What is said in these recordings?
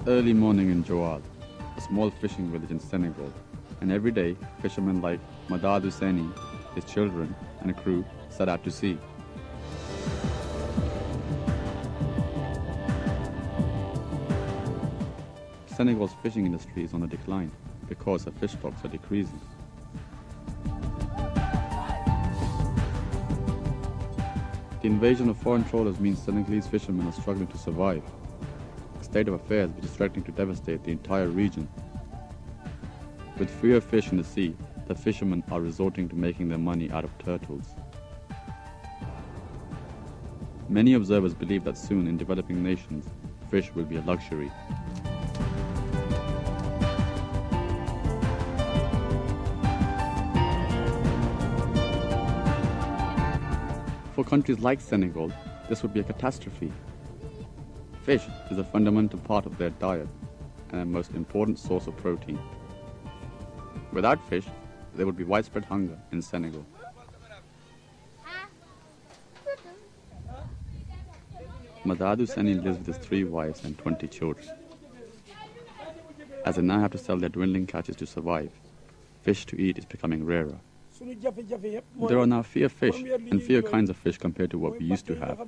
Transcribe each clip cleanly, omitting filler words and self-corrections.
early morning in Joal, a small fishing village in Senegal, and every day fishermen like Madad Husseini, his children, and a crew set out to sea. Senegal's fishing industry is on the decline because the fish stocks are decreasing. The invasion of foreign trawlers means Senegalese fishermen are struggling to survive, a state of affairs which is threatening to devastate the entire region. With fewer fish in the sea, the fishermen are resorting to making their money out of turtles. Many observers believe that soon in developing nations, fish will be a luxury. For countries like Senegal, this would be a catastrophe. Fish is a fundamental part of their diet and a most important source of protein. Without fish, there would be widespread hunger in Senegal. Madad Husseini lives with his 3 wives and 20 children. As they now have to sell their dwindling catches to survive, fish to eat is becoming rarer. There are now fewer fish and fewer kinds of fish compared to what we used to have.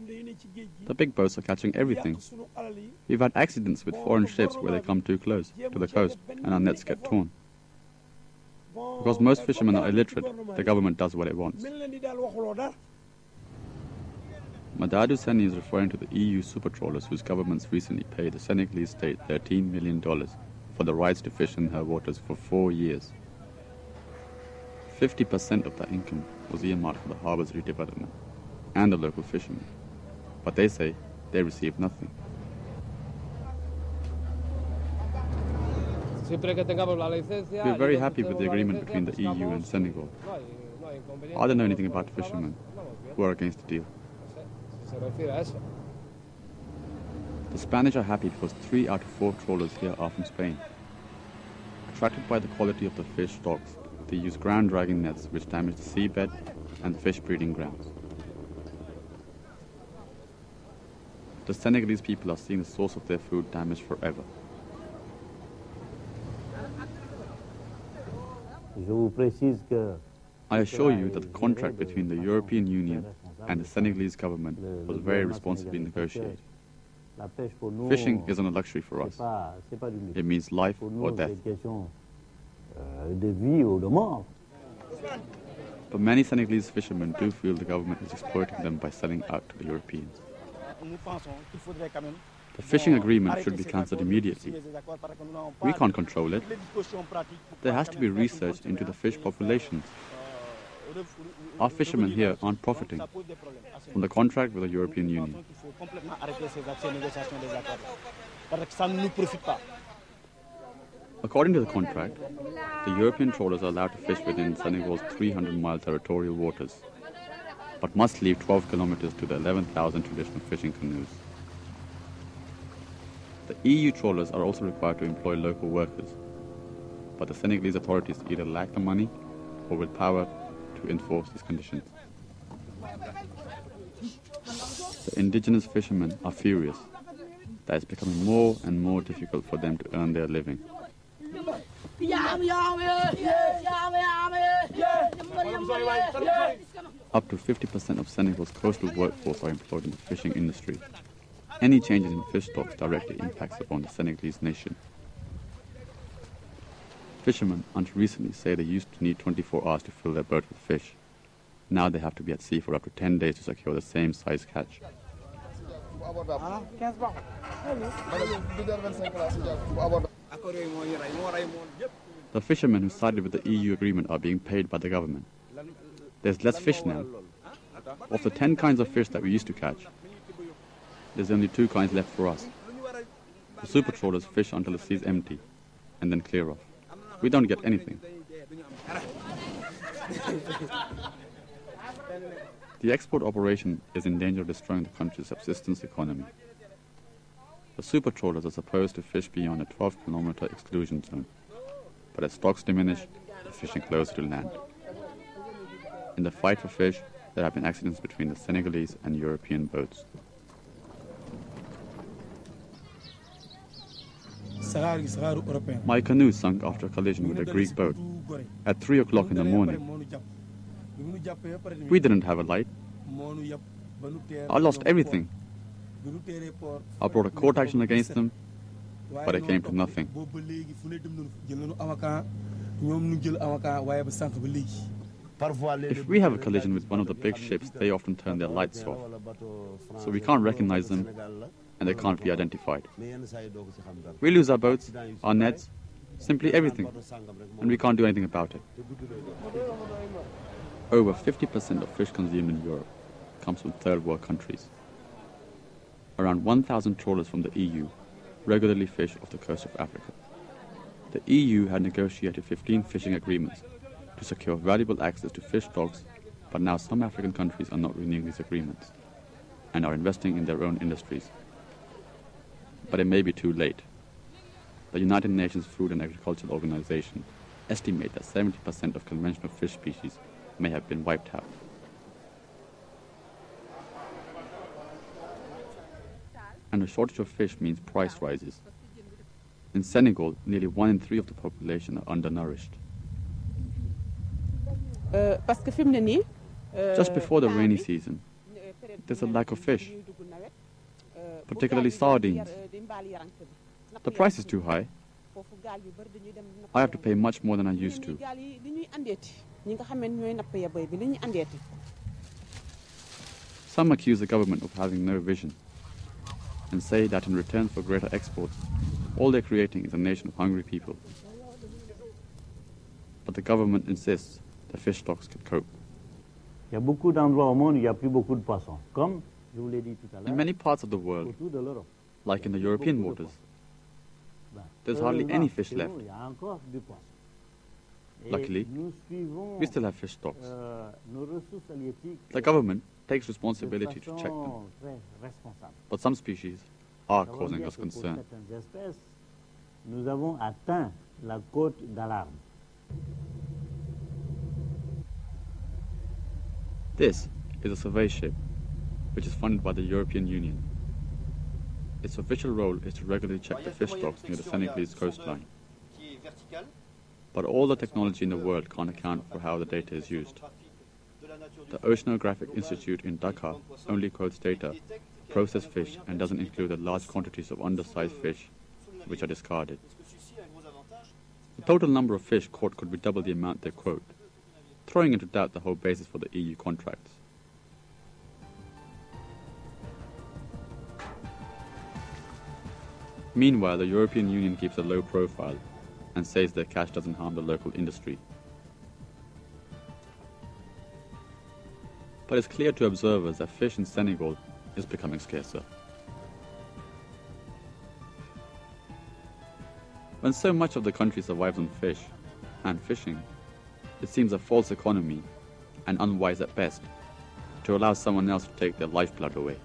The big boats are catching everything. We've had accidents with foreign ships where they come too close to the coast and our nets get torn. Because most fishermen are illiterate, the government does what it wants. Madad Husseini is referring to the EU supertrawlers whose governments recently paid the Senegalese state $13 million for the rights to fish in her waters for 4 years. 50% of that income was earmarked for the harbour's redevelopment and the local fishermen. But they say they received nothing. We are very happy with the agreement between the EU and Senegal. I don't know anything about fishermen who are against the deal. The Spanish are happy because 3 out of 4 trawlers here are from Spain. Attracted by the quality of the fish stocks, they use ground-dragging nets which damage the seabed and fish breeding grounds. The Senegalese people are seeing the source of their food damaged forever. I assure you that the contract between the European Union and the Senegalese government was very responsibly negotiated. Fishing isn't a luxury for us. It means life or death. But many Senegalese fishermen do feel the government is exploiting them by selling out to the Europeans. The fishing agreement should be cancelled immediately. We can't control it. There has to be research into the fish populations. Our fishermen here aren't profiting from the contract with the European Union. According to the contract, the European trawlers are allowed to fish within Senegal's 300-mile territorial waters, but must leave 12 kilometers to the 11,000 traditional fishing canoes. The EU trawlers are also required to employ local workers, but the Senegalese authorities either lack the money or willpower to enforce these conditions. The indigenous fishermen are furious that it's becoming more and more difficult for them to earn their living. Up to 50% of Senegal's coastal workforce are employed in the fishing industry. Any changes in fish stocks directly impacts upon the Senegalese nation. Fishermen until recently say they used to need 24 hours to fill their boat with fish. Now they have to be at sea for up to 10 days to secure the same size catch. The fishermen who sided with the EU agreement are being paid by the government. There's less fish now. Of the 10 kinds of fish that we used to catch, there's only 2 kinds left for us. The super trawlers fish until the sea is empty and then clear off. We don't get anything. The export operation is in danger of destroying the country's subsistence economy. The super trawlers are supposed to fish beyond a 12-kilometer exclusion zone, but as stocks diminish, they're fishing closer to land. In the fight for fish, there have been accidents between the Senegalese and European boats. My canoe sunk after a collision with a Greek boat at 3 o'clock in the morning. We didn't have a light. I lost everything. I brought a court action against them, but it came to nothing. If we have a collision with one of the big ships, they often turn their lights off, so we can't recognize them and they can't be identified. We lose our boats, our nets, simply everything, and we can't do anything about it. Over 50% of fish consumed in Europe comes from third world countries. Around 1,000 trawlers from the EU regularly fish off the coast of Africa. The EU had negotiated 15 fishing agreements to secure valuable access to fish stocks, but now some African countries are not renewing these agreements and are investing in their own industries. But it may be too late. The United Nations Food and Agriculture Organization estimates that 70% of conventional fish species may have been wiped out. And a shortage of fish means price rises. In Senegal, nearly 1 in 3 of the population are undernourished. Just before the rainy season, there's a lack of fish, particularly sardines. The price is too high. I have to pay much more than I used to. Some accuse the government of having no vision and say that in return for greater exports, all they're creating is a nation of hungry people. But the government insists the fish stocks can cope. In many parts of the world, like in the European waters, there's hardly any fish left. Luckily, we still have fish stocks. The government takes responsibility to check them. But some species are causing us concern. This is a survey ship, which is funded by the European Union. Its official role is to regularly check the fish stocks near the Senegalese coastline. But all the technology in the world can't account for how the data is used. The Oceanographic Institute in Dakar only quotes data, processed fish, and doesn't include the large quantities of undersized fish which are discarded. The total number of fish caught could be double the amount they quote, throwing into doubt the whole basis for the EU contracts. Meanwhile, the European Union keeps a low profile and says their catch doesn't harm the local industry. But it's clear to observers that fish in Senegal is becoming scarcer. When so much of the country survives on fish and fishing, it seems a false economy and unwise at best to allow someone else to take their lifeblood away.